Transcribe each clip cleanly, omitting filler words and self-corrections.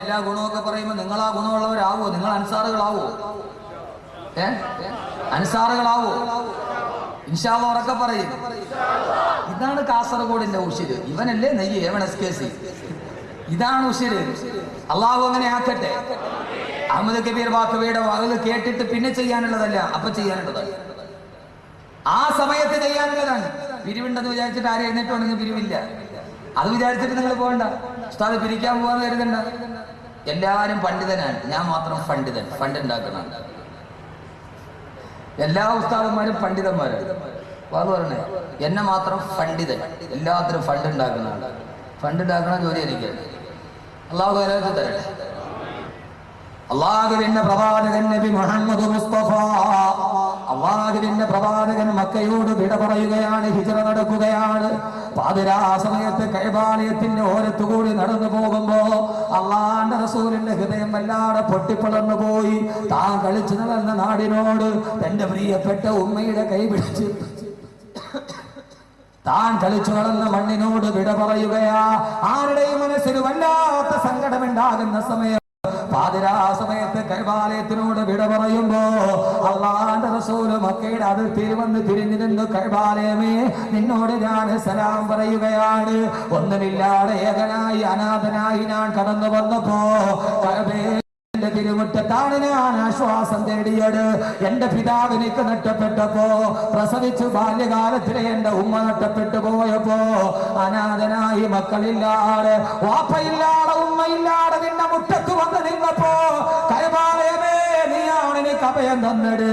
എല്ലാ ഗുണമൊക്കെ പറയുമ്പോൾ നിങ്ങൾ ആ ഗുണമുള്ളവരാവോ? നിങ്ങൾ അൻസാറുകളാവോ? അൻസാറുകളാവോ? ഇൻഷാ അല്ലാഹ് ഉറക്കെ പറയും. ഇതാണ് കാസർഗോഡിന്റെ ഉശിര്. ഇവനല്ലേ നെയ്യ് MNSKC. ഇതാണ് ഉശിര്. അള്ളാഹു അങ്ങനെ ആക്കട്ടെ. അഹമ്മദ് കബീർ ബാക്കവിയുടെ വകല് കേട്ടിട്ട് പിന്നെ ചെയ്യാനുള്ളതല്ല, അപ്പൊ ചെയ്യാനുള്ളതാണ്. ആ സമയത്ത് ചെയ്യാനുള്ളതാണ്. പിരിവുണ്ടെന്ന് വിചാരിച്ചിട്ട് ആരും എഴുന്നേറ്റുണ്ടെങ്കിൽ പിരിവില്ല. അത് വിചാരിച്ചിട്ട് നിങ്ങൾ പോകണ്ട. ഉസ്താദ് പിരിക്കാൻ പോകാന്ന് കരുതണ്ട. എല്ലാവരും പണ്ഡിതനാണ്, ഞാൻ മാത്രം പണ്ഡിതൻ. ഫണ്ട് ഉണ്ടാക്കണം. എല്ലാ ഉസ്താദന്മാരും പണ്ഡിതന്മാരാണ്. അത് പറഞ്ഞേ, എന്നെ മാത്രം പണ്ഡിതൻ. എല്ലാത്തിനും ഫണ്ട് ഉണ്ടാക്കുന്നതാണ്. ഫണ്ട് ഉണ്ടാക്കണ ജോലി എനിക്ക്. അള്ളാഹു ആരോഗ്യം തരട്ടെ. അള്ളാഹുവിന്റെ പ്രവാചകൻ നബി മുഹമ്മദ് മുസ്തഫ, അള്ളാഹുവിന്റെ പ്രവാചകൻ മക്കയോട് വിട പറയുകയാണ്. ഹിജ്റ നടക്കുകയാണ്. പാതിരാ സമയത്ത് കഅബാലയത്തിന്റെ ഓരത്തുകൂടി നടന്നു പോകുമ്പോ അള്ളാന്റെ റസൂലിന്റെ ഹൃദയം വല്ലാതെ പൊട്ടിപ്പിളർന്നു പോയി. താൻ കളിച്ചു നടന്ന നാടിനോട് തന്റെ പ്രിയപ്പെട്ട ഉമ്മയുടെ കൈ പിടിച്ച് താൻ കളിച്ചു നടന്ന മണ്ണിനോട് വിട പറയുകയാ. ആരുടെയും മനസ്സിൽ വല്ലാത്ത സങ്കടമുണ്ടാകുന്ന സമയം പാതിരാ സമയത്ത് കഅബാലയത്തിനോട് വിട പറയുമ്പോ അള്ളാന്റെ റസൂല് മക്കയുടെ അതിർത്തിയിൽ വന്ന് തിരിഞ്ഞു നിന്ന്, കഅബാലയമേ, നിന്നോട് ഞാൻ സലാം പറയുകയാണ്. ഒന്നുമില്ലാതെ ഏകനായി അനാഥനായി ഞാൻ കടന്നു വന്നപ്പോ കഅബയുടെ തിരുമുറ്റത്താണ് ഞാൻ ആശ്വാസം തേടിയത്. എന്റെ പിതാവ് എനിക്ക് നഷ്ടപ്പെട്ടപ്പോ, പ്രസവിച്ചു ബാല്യകാലത്തിലെ എന്റെ ഉമ്മ നഷ്ടപ്പെട്ടു പോയപ്പോ, അനാഥനായി മക്കളില്ലാതെ വാപ്പയില്ലാതെ ഉമ്മയില്ലാതെ നിന്റെ മുറ്റത്ത് വന്ന് നിന്നപ്പോ കഅബാലയമേ, നീയാണ് എനിക്ക് അഭയം തന്നത്.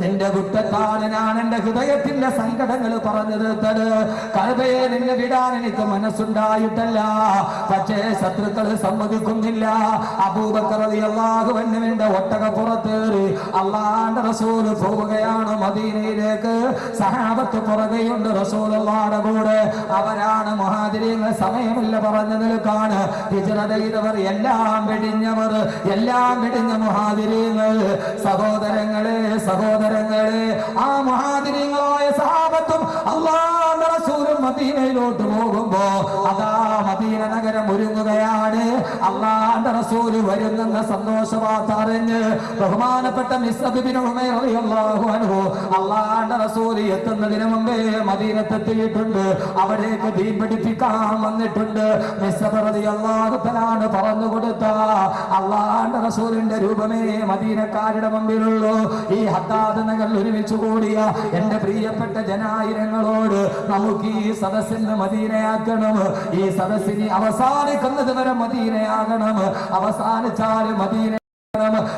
നിന്റെ മുറ്റത്താണ് ഞാൻ എന്റെ ഹൃദയത്തിന്റെ സങ്കടങ്ങൾ പറഞ്ഞു തീർത്തത്. കഅബയെ നിന്നെ വിടാൻ എനിക്ക് മനസ്സുണ്ടായിട്ടല്ല, പക്ഷേ ശത്രുക്കൾ സമ്മതിക്കുന്നില്ല. അബൂബക്കർ റളിയല്ലാഹു അൻഹുവിന്റെ ഒട്ടകപ്പുറത്തേറി അള്ളാന്റെ റസൂല് പോവുകയാണ് മദീനയിലേക്ക്. സഹാബത്ത് പുറകെയുണ്ട് റസൂലുള്ളാഹിയുടെ കൂടെ. അവരാണ് മുഹാജിരീങ്ങൾ. സമയമില്ല പറഞ്ഞു നിൽക്കാണ്. ഹിജ്റ ചെയ്തവർ, എല്ലാം വെടിഞ്ഞവർ, എല്ലാം വെടിഞ്ഞ മുഹാജിരീങ്ങൾ. സഹോദരങ്ങളെ, സഹോദരങ്ങളെ, ആ മുഹാജിരീങ്ങളായ സഹാബത്തും അള്ളാന്റെ റസൂലും മദീനയിലോട്ട് പോകുമ്പോ അതാ മദീന നഗരം ഒരുങ്ങുകയാണ്. അള്ളാന്റെ റസൂല് വരുന്നെന്ന സന്തോഷവാർത്ത അറിഞ്ഞ് ബഹുമാനപ്പെട്ട മിസ്അബ് ഇബ്നു ഉമൈർ റളിയല്ലാഹു അൻഹു അള്ളാന്റെ റസൂല് എത്തുന്നതിന് മുമ്പേ മദീനത്തെത്തിയിട്ടുണ്ട്. അവിടേക്ക് ദീൻ പഠിപ്പിക്കാൻ വന്നിട്ടുണ്ട്. മിസ്അബ് റളിയല്ലാഹു തആല പറഞ്ഞു കൊടുത്ത അള്ളാന്റെ റസൂലിന്റെ രൂപമേ മദീനക്കാരുടെ മുമ്പിലുള്ളൂ. ഈ ഹദ്ദാദ് നഗറിൽ ഒരുമിച്ച് കൂടിയ എന്റെ പ്രിയപ്പെട്ട ജനായിരങ്ങളോട് നമുക്ക് ഈ സദസ്സിന് മദീനയാക്കണം. ഈ സദസ്സിന് അവസാനിക്കുന്നത് വരെ മദീനയാകണം. അവസാനിച്ചാൽ മദീന.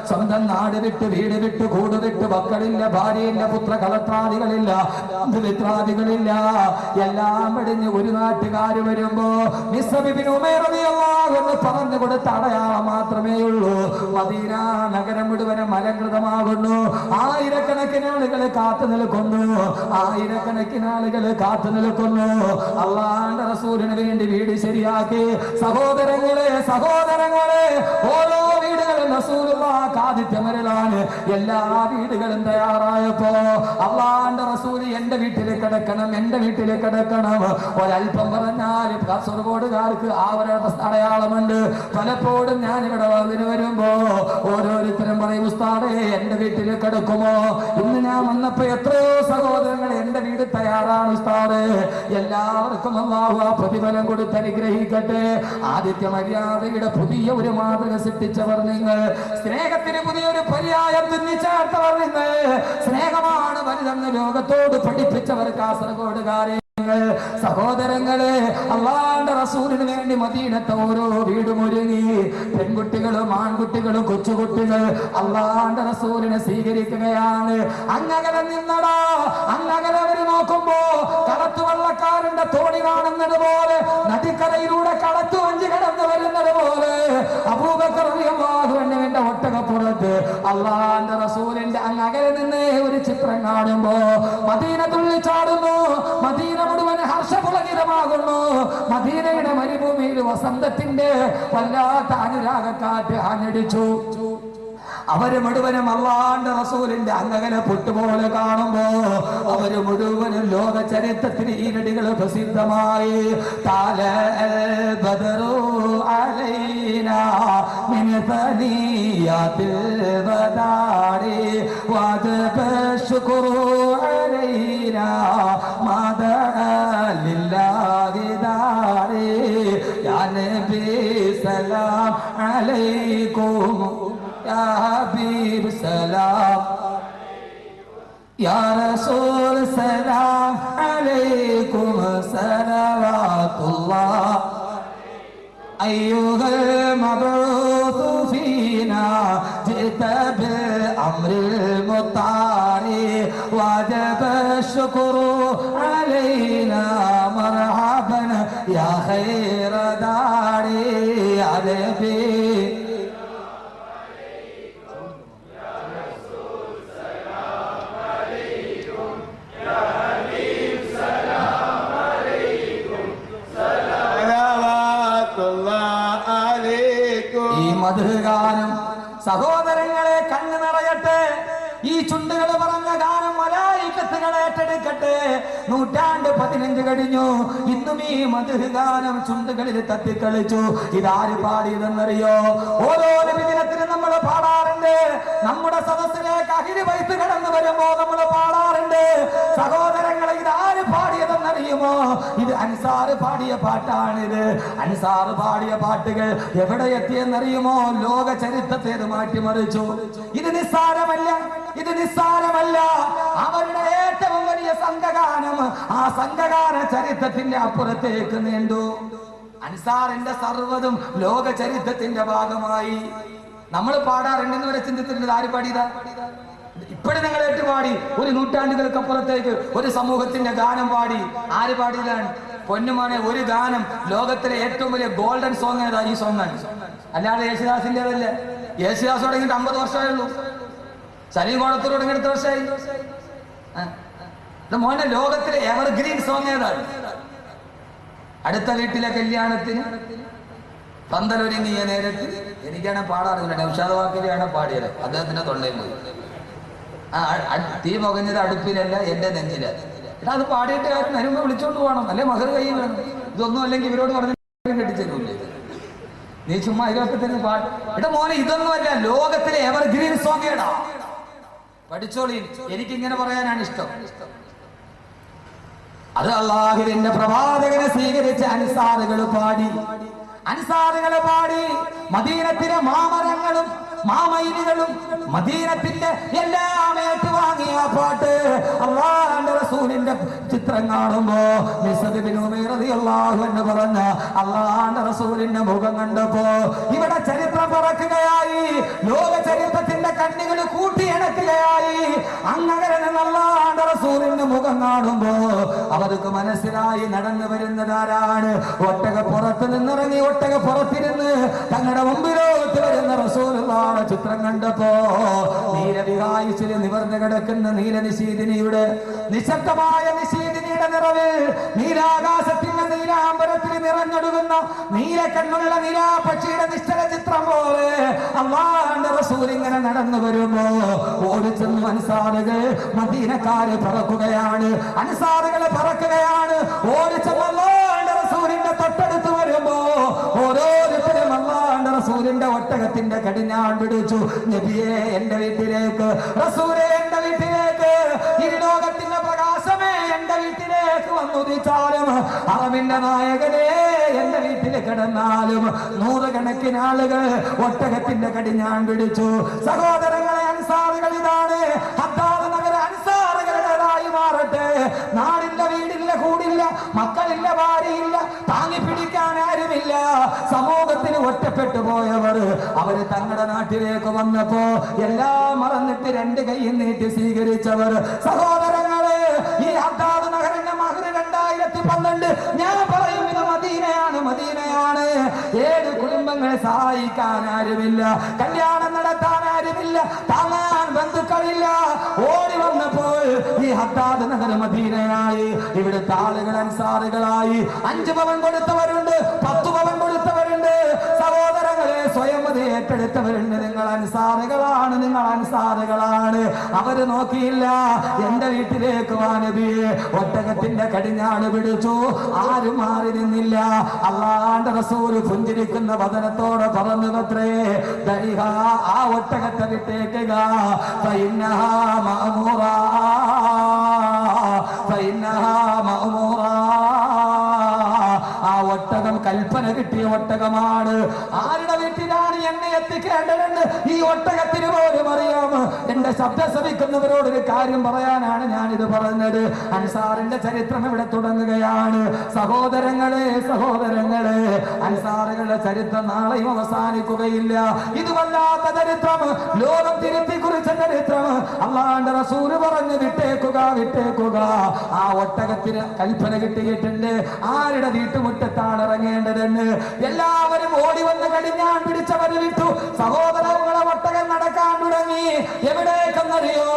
സ്വന്തം നാട് വിട്ട്, വീട് വിട്ട്, കൂട് വിട്ട്, മക്കളില്ല, ഭാര്യയില്ല, പുത്ര കളത്രാദികളില്ല, മിത്രാദികളില്ല, എല്ലാം വെടിഞ്ഞ് ഒരു നാട്ടുകാർ വരുമ്പോ മിസ്അബ് ഇബ്നു ഉമൈർ റളിയല്ലാഹു അൻഹു പറഞ്ഞു കൊടുത്ത അടയാളം മാത്രമേ ഉള്ളൂ. മദീന നഗരം മുഴുവനും അലങ്കൃതമാകുന്നു. ആയിരക്കണക്കിന് ആളുകൾ കാത്തു നിൽക്കുന്നു. ആയിരക്കണക്കിന് ആളുകൾ കാത്തു നിൽക്കുന്നു. അള്ളാന്റെ റസൂലിന് വേണ്ടി വീട് ശരിയാക്കി. സഹോദരങ്ങളെ, സഹോദരങ്ങളെ, ഓരോ വീടുകളും ആതിഥ്യമരലാണ്. എല്ലാ വീടുകളും തയ്യാറായപ്പോ അള്ളാന്റെ റസൂല് എന്റെ വീട്ടിലേക്ക് കിടക്കണം, എന്റെ വീട്ടിലേക്ക് കിടക്കണം. ഒരൽപ്പം പറഞ്ഞാൽ കാസർഗോഡുകാർക്ക് ആ ഒരു അടയാളമുണ്ട്. പലപ്പോഴും ഞാൻ ഇവിടെ വരുമ്പോ ഓരോരുത്തരും പറയും, ഉസ്താദേ എന്റെ വീട്ടിലേക്ക് കിടക്കുമോ? ഇന്ന് ഞാൻ വന്നപ്പോ എത്രയോ സഹോദരങ്ങൾ എന്റെ വീട് തയ്യാറാണ് ഉസ്താദേ. എല്ലാവർക്കും അല്ലാഹു ആ പ്രതിഫലം കൊടുത്ത് അനുഗ്രഹിക്കട്ടെ. ആദിത്യ മര്യാദയുടെ പുതിയ ഒരു മാതൃക സൃഷ്ടിച്ചവർ നിങ്ങൾ. സ്നേഹത്തിന് പുതിയൊരു പര്യായം തുന്നിച്ചേർത്തവർ നിങ്ങൾ. സ്നേഹമാണ് വലുതെന്ന് ലോകത്തോട് പഠിപ്പിച്ചവർ കാസർഗോഡുകാരെ. സഹോദരങ്ങളെ, അള്ളാന്റെ റസൂലിന് വേണ്ടി മദീനത്തെ ഓരോ വീടും ഒരുങ്ങി. പെൺകുട്ടികളും ആൺകുട്ടികളും കൊച്ചുകുട്ടികൾ അള്ളാന്റെ റസൂലിനെ സ്വീകരിക്കുകയാണ്. അങ്ങകലെ നിന്നടാ, അങ്ങകലെ അവര് നോക്കുമ്പോ കടത്തുവള്ളക്കാരന്റെ തോണി കാണുന്നത് പോലെ, നദിക്കരയിലൂടെ കടത്തു വഞ്ചി കടന്നു വരുന്നത് പോലെ അബൂബക്കർ റളിയല്ലാഹു അൻഹുവിന്റെ ഒട്ടകപ്പുറത്ത് അള്ളാന്റെ റസൂലിന്റെ അങ്ങകലെ നിന്ന് ഒരു ചിത്രം കാണുമ്പോ മദീന തുള്ളിച്ചാടുന്നു. മദീന മുഴുവൻ ഹർഷപുളകിതമാകുന്നു. മദീനയുടെ മരുഭൂമിയിൽ വസന്തത്തിന്റെ വല്ലാത്ത അനുരാഗക്കാറ്റ് ആഞ്ഞടിച്ചു. അവര് മുഴുവനും അള്ളാന്റെ റസൂലിന്റെ അംഗകനെ പൊട്ടുപോലെ കാണുമ്പോ അവര് മുഴുവനും ലോക ചരിത്രത്തിൽ ഈരടികൾ പ്രസിദ്ധമായി. ബദറു അലൈനാ മിൻ തനിയാതിൽ വദാരി വജബ ശുക്രു അലൈനാ മാദാ ലില്ലാഹി ദാരി യാ നബി സലാം അലൈക്കും യാ ഹബീബ് സലാം യാ റസൂൽ സലാം അലൈക്കും സലവാത്തുല്ലാഹ് أيها المبعوث فينا جئت بالأمر المطاع وجب الشكر علينا مرحبا يا خير داري يا نبي മധുഗാനം. സഹോദരങ്ങളെ കണ്ണു നിറയട്ടെ, ഈ ചുണ്ടുകൾ പറഞ്ഞ ഗാനം മലായികത്തുകൾ ഏറ്റെടുക്കട്ടെ. 115 കഴിഞ്ഞു, ഇന്നും ഈ മധുഗാനം ചുണ്ടുകളിൽ തത്തിക്കളിച്ചു. ഇതാര് പാടിയതെന്നറിയോ? ഓരോ ദിനത്തിനും നമ്മൾ പാടാറുണ്ട്. നമ്മുടെ സദസ്സിലേക്ക് അഹിരി വൈത്ത് കടന്നു വരുമ്പോ നമ്മൾ പാടാറുണ്ട്. സഹോദരങ്ങളെ, ഇതാര് പാടിയതെന്നറിയുമോ? ഇത് അൻസാറ് പാടിയ പാട്ടാണിത്. അൻസാറ് പാടിയ പാട്ടുകൾ എവിടെ എത്തിയെന്നറിയുമോ? ലോക ചരിത്രത്തെ മാറ്റിമറിച്ചു. ഇത് നിസ്സാരമല്ല, ഇത് നിസ്സാരമല്ല. അവരുടെ ഏറ്റവും വലിയ സംഘഗാനം, ആ സംഘഗാന ചരിത്രത്തിന്റെ അപ്പുറത്തേക്ക് നീണ്ടു. അൻസാറിന്റെ സർവ്വതും ലോക ചരിത്രത്തിന്റെ ഭാഗമായി. നമ്മൾ പാടാറുണ്ടെന്ന് വരെ ചിന്തിച്ചിട്ടുണ്ട്. ആര് പാടിയതാ? ഇപ്പോഴും നിങ്ങൾ ഏറ്റുപാടി. ഒരു നൂറ്റാണ്ടുകൾക്കപ്പുറത്തേക്ക് ഒരു സമൂഹത്തിന്റെ ഗാനം പാടി. ആര് പാടിയതാണ്? പൊന്നുമാനെ, ഒരു ഗാനം ലോകത്തിലെ ഏറ്റവും വലിയ ഗോൾഡൻ സോങ് ഏതാ? ഈ സോങ്ങാണ്. അല്ലാതെ യേശുദാസിന്റേതല്ല. യേശുദാസ് തുടങ്ങിയിട്ട് 50 വർഷമായുള്ളൂ. സലീം കോടത്തൂർ തുടങ്ങിയിട്ട് എത്ര വർഷമായി? മോനെ, ലോകത്തിലെ എവർഗ്രീൻ സോങ് ഏതാണ്? അടുത്ത വീട്ടിലെ കല്യാണത്തിന് പന്തലൊരുങ്ങിയ നേരത്ത് എനിക്കാണ് പാടാറില്ല. നൗഷാദ് വാക്കിലാണ് പാടിയത്. അദ്ദേഹത്തിന്റെ തൊണ്ടയിൽ പോയി. തീ മുകഞ്ഞത് അടുപ്പിലല്ല, എന്റെ നെഞ്ചില. അത് പാടിയിട്ട് കാര്യം വരുമ്പോ വിളിച്ചോണ്ട് പോകണം, അല്ലെ മഹർ കയ്യിൽ വേണം. ഇതൊന്നും അല്ലെങ്കിൽ ഇവരോട് പറഞ്ഞ് കെട്ടിച്ചേരൂല്ലേ? നീ ചുമ്മാ ഇതൊക്കെ തന്നെ പാട്ട്. മോനെ, ഇതൊന്നുമല്ല, ലോകത്തിലെ എവർഗ്രീൻ സോങ് ഏടാ. പഠിച്ചോളി. എനിക്കിങ്ങനെ പറയാനാണ് ഇഷ്ടം. അത് അല്ലാഹുവിന്റെ പ്രവാചകനെ സ്വീകരിച്ച അൻസാറുകൾ പാടി. അൻസാറുകൾ പാടി. മദീനത്തിലെ മാമരങ്ങളും മാമയിലുകളും മദീനത്തിന്റെ എല്ലാം ഏറ്റുവാങ്ങിയ പാട്ട്. അല്ലാഹുവിന്റെ റസൂലിന്റെ ചിത്രം കാണുമ്പോ മിസ്അദ് ബിൻ ഉമൈർ റളിയല്ലാഹു അൻഹു പറഞ്ഞ അല്ലാഹുവിന്റെ റസൂലിന്റെ മുഖം കണ്ടപ്പോ ഇവിടെ ചരിത്രം പറക്കുകയായി. ലോക ചരിത്രത്തിന്റെ കണ്ണുകൾ കൂട്ടിയിണക്കുകയായി. അങ്ങനെ അല്ലാഹുവിന്റെ റസൂലിന്റെ മുഖം കാണുമ്പോ അവർക്ക് മനസ്സിലായി നടന്നു വരുന്നതാരാണ്. ഒട്ടകപ്പുറത്ത് നിന്നിറങ്ങി ഒട്ടകപ്പുറത്തിരുന്ന് തങ്ങളുടെ മുമ്പിലോട്ട് വരുന്ന റസൂലുള്ളാഹിന്റെ ചിത്രം കണ്ടപ്പോ നീലവിഹായിച്ചിൽ നിവർന്നു കിടക്കുന്ന നീലനിശീതിനിയുടെ നിശബ്ദമായ നിശീതിനിയുടെ നിറവിൽ നീലാകാശത്തിന്റെ നീലാംബരത്തിൽ നിറഞ്ഞൊടുകുന്ന നീലക്കണ്ണുള്ള നീലാപക്ഷിയുടെ നിശ്ചല ചിത്രം പോലെ അല്ലാഹുവിന്റെ റസൂൽ ഇങ്ങനെ നടന്നു വരുമ്പോ ഓടിച്ചെന്ന് അൻസാറുകൾ മദീനക്കാര് പറക്കുകയാണ്. അൻസാറുകൾ പറക്കുകയാണ്. ഓടിച്ചെന്ന് അല്ലാഹുവിന്റെ റസൂലിന്റെ തൊട്ടടുത്ത് വരുമ്പോ ഓരോരുത്തരും അല്ലാഹുവിന്റെ റസൂലിന്റെ ഒട്ടകത്തിന്റെ കടിഞ്ഞാൺ പിടിച്ചു. നബിയെ, എന്റെ വീട്ടിലേക്ക്, റസൂലേ എന്റെ വീട്ടിലേക്ക്, ഈ ലോകത്തിന്റെ പ്രകാശമേ എന്റെ വീട്ടിലേക്ക് വന്നുദിച്ചാലും, അറബിന്റെ നായകനെ എന്റെ വീട്ടിൽ കിടന്നാലും 100 കണക്കിന് ആളുകൾ ഒട്ടകത്തിന്റെ കടിഞ്ഞാൺ പിടിച്ചു. സഹോദരങ്ങളെ, അൻസാറുകൾ ഇതാണ്. ഹദ്ദാദ് നഗര അൻസാറുകളുടേതായി മാറട്ടെ. നാടില്ല, വീടില്ല, കൂടില്ല, മക്കളില്ല, ഭാര്യയില്ല, താങ്ങി പിടിക്കാൻ ആരുമില്ല. സമൂഹത്തിന് ഒറ്റപ്പെട്ടു പോയവർ അവര് തങ്ങളുടെ നാട്ടിലേക്ക് വന്നപ്പോ എല്ലാം മറന്നിട്ട് 2 കൈ നീട്ടി സ്വീകരിച്ചവർ. സഹോദരങ്ങളെ, ഈ ഹദ്ദാദ് നഗറിന്റെ മഹർ 2012. ഞാൻ പറയും, ഇത് മദീനയാണ്, മദീനയാണ്. 7 കുടുംബങ്ങളെ സഹായിക്കാൻ ആരുമില്ല, കല്യാണം നടത്താൻ ആരുമില്ല, താങ്ങാൻ ബന്ധുക്കളില്ല. ഓടി വന്നപ്പോൾ ഈ ഹദ്ദാദ് നഗർ മദീനയായി. ഇവിടുത്തെ ആളുകൾ അൻസാറുകളായി. 5 പവൻ കൊടുത്തവരുണ്ട്, 10 പവൻ കൊടുത്തവരുണ്ട്. സഹോദരങ്ങളെ, സ്വയം ഏറ്റെടുത്തവരുണ്ട്. നിങ്ങൾ അൻസാറുകളാണ്, നിങ്ങൾ അൻസാറുകളാണ്. അവര് നോക്കിയില്ല എന്റെ വീട്ടിലേക്ക് വാ നബിയെ. ഒട്ടകത്തിന്റെ കടിഞ്ഞാണ് പിടിച്ചു, ആരും മാറി നിന്നില്ല. അള്ളാന്റെ റസൂൽ പുഞ്ചിരിക്കുന്ന വദനത്തോടെ പറഞ്ഞു അത്രേ, ആ ഒട്ടകത്തെ വിട്ടേക്കുക. ആ ഒട്ടകം കൽപ്പന കിട്ടിയ ഒട്ടകമാണ്. ആരുടെ വീട്ടിലാണ് എന്നെ എത്തിക്കേണ്ടതെന്ന് ഈ ഒട്ടകത്തിന് പോലും അറിയാം. എന്റെ ശബ്ദം ശ്രമിക്കുന്നവരോട് ഒരു കാര്യം പറയാനാണ് ഞാനിത് പറഞ്ഞത്. അൻസാറിന്റെ ചരിത്രം ഇവിടെ തുടങ്ങുകയാണ്. സഹോദരങ്ങളെ, സഹോദരങ്ങളെ, അൻസാറുകളുടെ ചരിത്രം നാളെയും അവസാനിക്കുകയില്ല. ഇത് വല്ലാത്ത ചരിത്രം, ലോകം തിരുത്തി കുറിച്ച ചരിത്രം. അള്ളാന്റെ റസൂല് പറഞ്ഞു വിട്ടേക്കുക, വിട്ടേക്കുക. ആ ഒട്ടകത്തിന് കൽപ്പന കിട്ടിയിട്ടുണ്ട് ആരുടെ വീട്ടുമുറ്റത്താണ് ഇറങ്ങേണ്ടതെന്ന്. എല്ലാവരും ഓടി വന്ന് കടിഞ്ഞാൻ പിടിച്ചവര് വിട്ടു. സഹോദരങ്ങളെ ഒട്ടകം നടക്കാൻ തുടങ്ങി. എവിടേക്കെന്നറിയോ?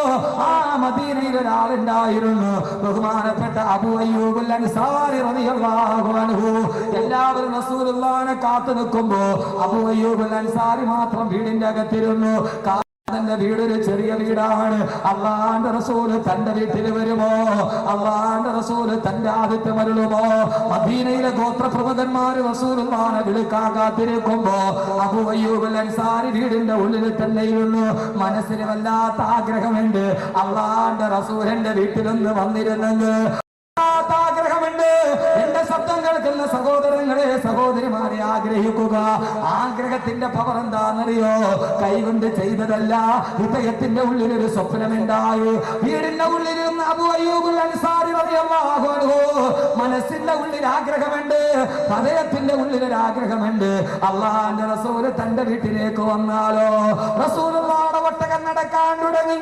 ആ മദീനയിൽ ഒരാളുണ്ടായിരുന്നു, ബഹുമാനപ്പെട്ട അബൂ അയ്യൂബുൽ അൻസാരി റളിയല്ലാഹു അൻഹു. എല്ലാവരും റസൂലുള്ളാഹിനെ കാത്തു നിൽക്കുമ്പോ അബൂ അയ്യൂബുൽ അൻസാരി മാത്രം വീടിന്റെ അകത്തിരുന്നു. തന്റെ വീടൊരു ചെറിയ വീടാണ്. അള്ളാന്റെ റസൂല് തന്റെ വീട്ടിൽ വരുമോ? അള്ളാന്റെ റസൂല് തന്റെ ആദിത്യം അരുളുമോ? മദീനയിലെ ഗോത്രപ്രമുഖന്മാര് റസൂലുള്ളാഹിനെ വിളിക്കാൻ കാത്തിരിക്കുമ്പോ അബൂ അയ്യൂബുൽ അൻസാരി വീടിന്റെ ഉള്ളിൽ തന്നെ ഇരുന്നു. മനസ്സിന് വല്ലാത്ത ആഗ്രഹമുണ്ട് അള്ളാന്റെ റസൂലിന്റെ വീട്ടിലൊന്ന് വന്നിരുന്നെങ്കിൽ. ആഗ്രഹമുണ്ട്. എന്റെ ശബ്ദം കേൾക്കുന്ന സഹോദരങ്ങളെ, സഹോദരിമാരെ, ആഗ്രഹിക്കുക. ആഗ്രഹത്തിന്റെ പവർ എന്താണെന്നറിയോ? കൈകൊണ്ട് ചെയ്തതല്ല, ഹൃദയത്തിന്റെ ഉള്ളിൽ ഒരു സ്വപ്നമുണ്ടായി. വീടിന്റെ ഉള്ളിൽ അബൂ അയ്യൂബുൽ അൻസാരി റളിയല്ലാഹു അൻഹു മനസ്സിന്റെ ഉള്ളിൽ ആഗ്രഹമുണ്ട്, ഹൃദയത്തിന്റെ ഉള്ളിൽ ഒരു ആഗ്രഹമുണ്ട്. അള്ളാന്റെ റസൂല് തന്റെ വീട്ടിലേക്ക് വന്നാലോ? റസൂലുള്ളാഹിയുടെ ഒട്ടകം നടക്കാൻ തുടങ്ങി.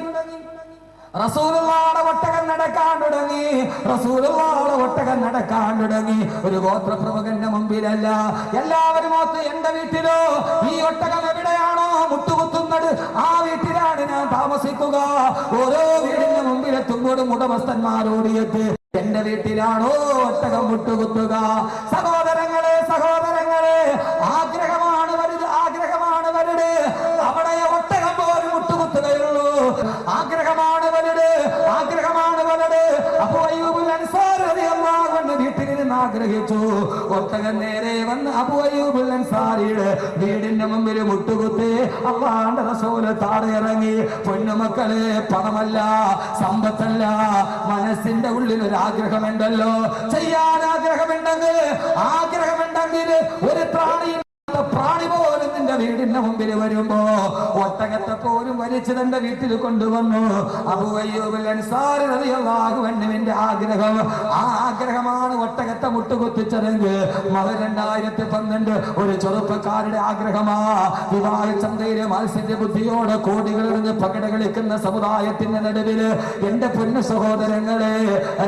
റസൂലുള്ളാഹിയുടെ ഒട്ടകം നടക്കാൻ തുടങ്ങി. റസൂലുള്ളാഹിയുടെ ഒട്ടകം നടക്കാൻ തുടങ്ങി. ഒരു ഗോത്രപ്രമുഖന്റെ മുമ്പിലല്ല, എല്ലാവരും ഓർത്ത് എന്റെ വീട്ടിലോ? ഈ ഒട്ടകം എവിടെയാണോ മുട്ടുകുത്തുന്നത് ആ വീട്ടിലാണ് ഞാൻ താമസിക്കുക. ഓരോ വീടിന്റെ മുമ്പിലെത്തുമ്പോഴും ഉടമസ്ഥന്മാരോട് എത്തി എന്റെ വീട്ടിലാണോ ഒട്ടകം മുട്ടുകുത്തുക? സഹോദരങ്ങളെ, സഹോദരങ്ങളെ, ആഗ്രഹമാണ് വലുത്, ആഗ്രഹമാണ് വലുത്. അവിടെ ഒട്ടകം പോലും മുട്ടുകുത്തുകയുള്ളൂ. ആഗ്രഹമാണ് വലുത്, ആഗ്രഹമാണ് വലുത്. അബൂ അയ്യൂബുൽ അൻസാരി റളിയല്ലാഹു അൻഹു വീട്ടിൽ നിന്ന് ആഗ്രഹിച്ചു. ഒട്ടകം നേരെ വന്ന് അബൂ അയ്യൂബുൽ അൻസാരിയുടെ വീടിന്റെ മുമ്പിൽ മുട്ടുകുത്തി. അല്ലാഹുവിന്റെ റസൂൽ താഴെ ഇറങ്ങി. പൊന്നുമക്കളെ, പണമല്ല, സമ്പത്തല്ല, മനസ്സിന്റെ ഉള്ളിൽ ഒരു ആഗ്രഹമുണ്ടല്ലോ. ചെയ്യാൻ ആഗ്രഹമുണ്ടെങ്കിൽ, ആഗ്രഹമുണ്ടെങ്കിൽ ഒരു പ്രാണി പോലും നിന്റെ വീടിന്റെ മുമ്പിൽ വരുമ്പോ ഒട്ടകത്തെ പോലും വലിച്ചു തന്റെ വീട്ടിൽ കൊണ്ടുവന്നു. അബൂ അയ്യൂബുൽ അൻസാരി റളിയല്ലാഹു അൻഹുവിന്റെ ആഗ്രഹം, ആ ആഗ്രഹമാണ് ഒട്ടകത്തെ മുട്ടുകുത്തിച്ചതെങ്കിൽ 2012 ഒരു ചെറുപ്പക്കാരുടെ ആഗ്രഹമാ. വിവാഹ ചന്തയിലെ മത്സര ബുദ്ധിയോടെ കോടികളെറിഞ്ഞ് പകട കളിക്കുന്ന സമുദായത്തിന്റെ നടുവില് എന്റെ പൊന്നു സഹോദരങ്ങളെ,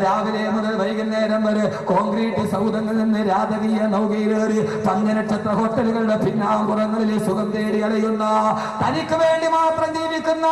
രാവിലെ മുതൽ വൈകുന്നേരം വരെ കോൺക്രീറ്റ് സൗധങ്ങളിൽ നിന്ന് രാജകീയ നൗകയിലേറി 5 നക്ഷത്ര ഹോട്ടലുകളുടെ പിന്നാമ്പുറങ്ങളിൽ സുഖം തേടി അലയുന്ന, തനിക്ക് വേണ്ടി മാത്രം ജീവിക്കുന്ന